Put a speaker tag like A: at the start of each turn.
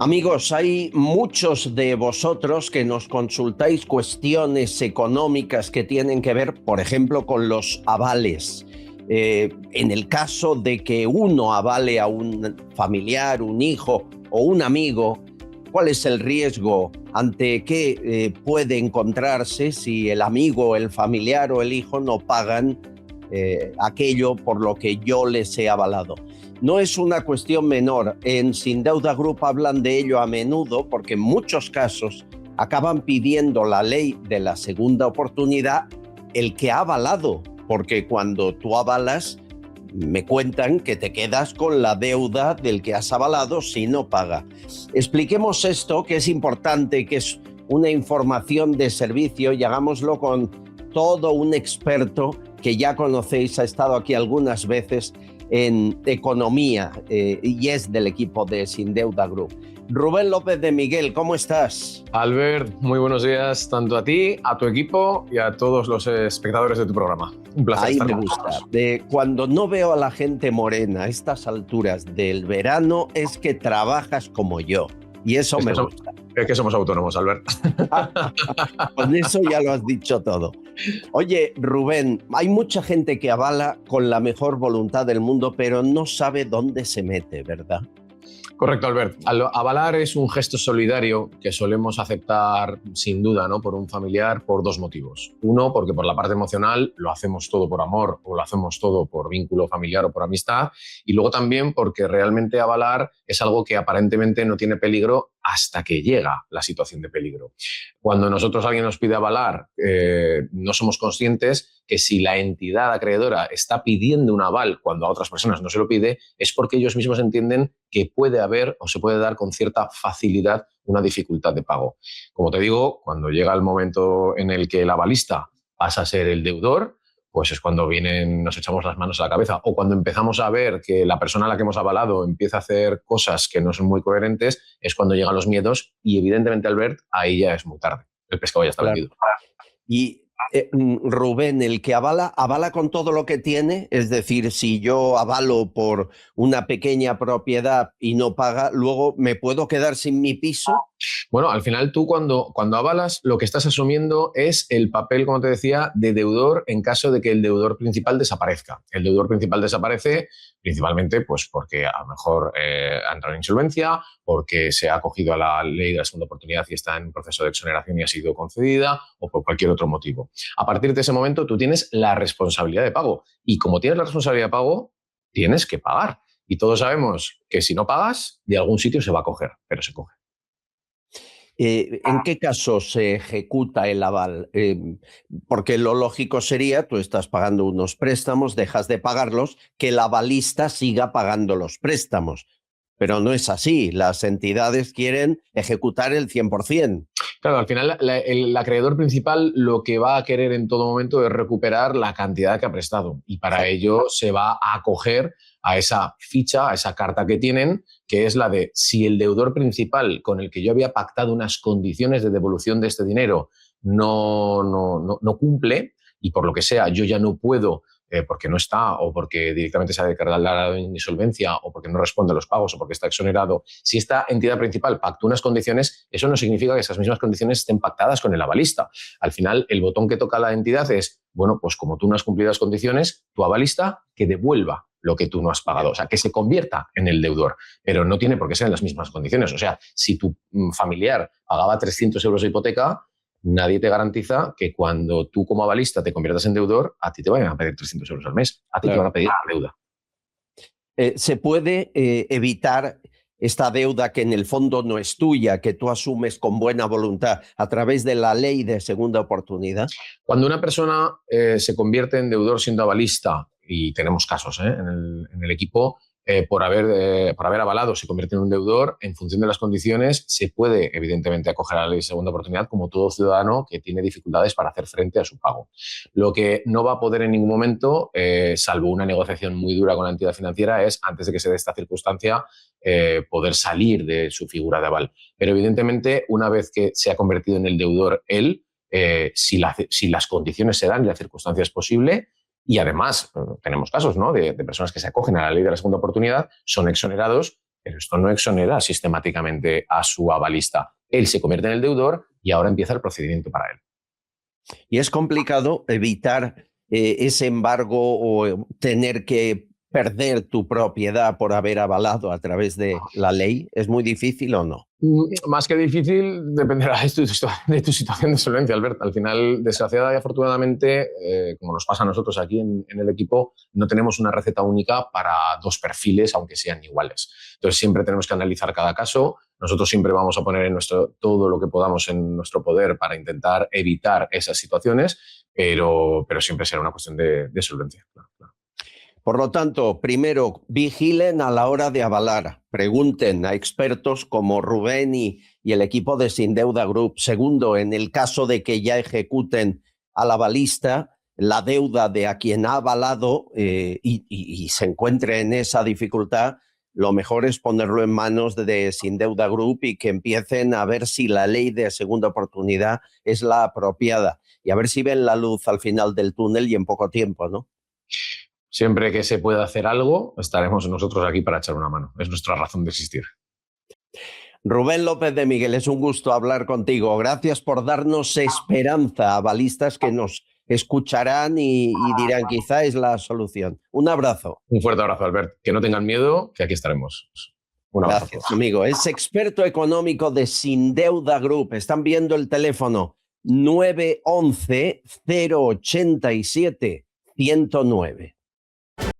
A: Amigos, hay muchos de vosotros que nos consultáis cuestiones económicas que tienen que ver, por ejemplo, con los avales. En el caso de que uno avale a un familiar, un hijo o un amigo, ¿cuál es el riesgo? ¿Ante qué puede encontrarse si el amigo, el familiar o el hijo no pagan aquello por lo que yo les he avalado? No es una cuestión menor. En Sin Deuda Group hablan de ello a menudo porque en muchos casos acaban pidiendo la ley de la segunda oportunidad el que ha avalado, porque cuando tú avalas me cuentan que te quedas con la deuda del que has avalado si no paga. Expliquemos esto, que es importante, que es una información de servicio, y hagámoslo con todo un experto que ya conocéis, ha estado aquí algunas veces en economía y es del equipo de Sin Deuda Group. Rubén López de Miguel, ¿cómo estás?
B: Albert, muy buenos días tanto a ti, a tu equipo y a todos los espectadores de tu programa. Un placer estar con vosotros.
A: Cuando no veo a la gente morena a estas alturas del verano es que trabajas como yo y eso me gusta.
B: Es que somos autónomos, Albert.
A: Con eso ya lo has dicho todo. Oye, Rubén, hay mucha gente que avala con la mejor voluntad del mundo, pero no sabe dónde se mete, ¿verdad?
B: Correcto, Albert. Avalar es un gesto solidario que solemos aceptar sin duda, ¿no?, por un familiar por dos motivos. Uno, porque por la parte emocional lo hacemos todo por amor o lo hacemos todo por vínculo familiar o por amistad. Y luego también porque realmente avalar es algo que aparentemente no tiene peligro hasta que llega la situación de peligro. Cuando alguien nos pide avalar, no somos conscientes que si la entidad acreedora está pidiendo un aval cuando a otras personas no se lo pide, es porque ellos mismos entienden que puede haber o se puede dar con cierta facilidad una dificultad de pago. Como te digo, cuando llega el momento en el que el avalista pasa a ser el deudor, pues es cuando nos echamos las manos a la cabeza, o cuando empezamos a ver que la persona a la que hemos avalado empieza a hacer cosas que no son muy coherentes, es cuando llegan los miedos y evidentemente, Albert, ahí ya es muy tarde. El pescado ya está vendido.
A: Y Rubén, el que avala con todo lo que tiene, es decir, si yo avalo por una pequeña propiedad y no paga, luego me puedo quedar sin mi piso.
B: Bueno, al final tú cuando avalas lo que estás asumiendo es el papel, como te decía, de deudor en caso de que el deudor principal desaparezca. El deudor principal desaparece principalmente pues porque a lo mejor ha entrado en insolvencia, porque se ha acogido a la ley de la segunda oportunidad y está en un proceso de exoneración y ha sido concedida, o por cualquier otro motivo. A partir de ese momento tú tienes la responsabilidad de pago y como tienes la responsabilidad de pago, tienes que pagar. Y todos sabemos que si no pagas, de algún sitio se va a coger, pero se coge.
A: ¿En qué caso se ejecuta el aval? Porque lo lógico sería, tú estás pagando unos préstamos, dejas de pagarlos, que el avalista siga pagando los préstamos. Pero no es así, las entidades quieren ejecutar el 100%.
B: Claro, al final el acreedor principal lo que va a querer en todo momento es recuperar la cantidad que ha prestado y para ello se va a acoger a esa ficha, a esa carta que tienen, que es la de si el deudor principal con el que yo había pactado unas condiciones de devolución de este dinero no cumple y por lo que sea yo ya no puedo porque no está o porque directamente se ha declarado en insolvencia o porque no responde a los pagos o porque está exonerado, si esta entidad principal pactó unas condiciones, eso no significa que esas mismas condiciones estén pactadas con el avalista. Al final, el botón que toca la entidad es, bueno, pues como tú no has cumplido las condiciones, tu avalista que devuelva lo que tú no has pagado, o sea, que se convierta en el deudor, pero no tiene por qué ser en las mismas condiciones. O sea, si tu familiar pagaba 300 euros de hipoteca, nadie te garantiza que cuando tú como avalista te conviertas en deudor, a ti te vayan a pedir 300 euros al mes. A ti te van a pedir la deuda.
A: ¿Se puede evitar esta deuda que en el fondo no es tuya, que tú asumes con buena voluntad a través de la ley de segunda oportunidad?
B: Cuando una persona se convierte en deudor siendo avalista, y tenemos casos en el equipo, por haber avalado se convierte en un deudor, en función de las condiciones se puede evidentemente acoger a la ley de segunda oportunidad como todo ciudadano que tiene dificultades para hacer frente a su pago. Lo que no va a poder en ningún momento, salvo una negociación muy dura con la entidad financiera, es antes de que se dé esta circunstancia poder salir de su figura de aval. Pero evidentemente una vez que se ha convertido en el deudor él, si las condiciones se dan y la circunstancia es posible. Y además, tenemos casos, ¿no?, de personas que se acogen a la ley de la segunda oportunidad, son exonerados pero esto no exonera sistemáticamente a su avalista. Él se convierte en el deudor y ahora empieza el procedimiento para él.
A: Y es complicado evitar ese embargo o tener que perder tu propiedad por haber avalado a través de la ley. ¿Es muy difícil o no?
B: Más que difícil, dependerá de tu situación de solvencia, Albert. Al final, desgraciadamente y afortunadamente, como nos pasa a nosotros aquí en el equipo, no tenemos una receta única para dos perfiles, aunque sean iguales. Entonces, siempre tenemos que analizar cada caso. Nosotros siempre vamos a poner todo lo que podamos en nuestro poder para intentar evitar esas situaciones, pero siempre será una cuestión de solvencia. Claro.
A: Por lo tanto, primero, vigilen a la hora de avalar. Pregunten a expertos como Rubén y el equipo de Sin Deuda Group. Segundo, en el caso de que ya ejecuten al avalista, la deuda de a quien ha avalado y se encuentre en esa dificultad, lo mejor es ponerlo en manos de Sin Deuda Group y que empiecen a ver si la ley de segunda oportunidad es la apropiada y a ver si ven la luz al final del túnel y en poco tiempo, ¿no?
B: Siempre que se pueda hacer algo, estaremos nosotros aquí para echar una mano. Es nuestra razón de existir.
A: Rubén López de Miguel, es un gusto hablar contigo. Gracias por darnos esperanza a avalistas que nos escucharán y dirán quizá es la solución. Un abrazo.
B: Un fuerte abrazo, Albert. Que no tengan miedo, que aquí estaremos. Un abrazo.
A: Gracias, amigo. Es experto económico de Sin Deuda Group. Están viendo el teléfono 911 087 109.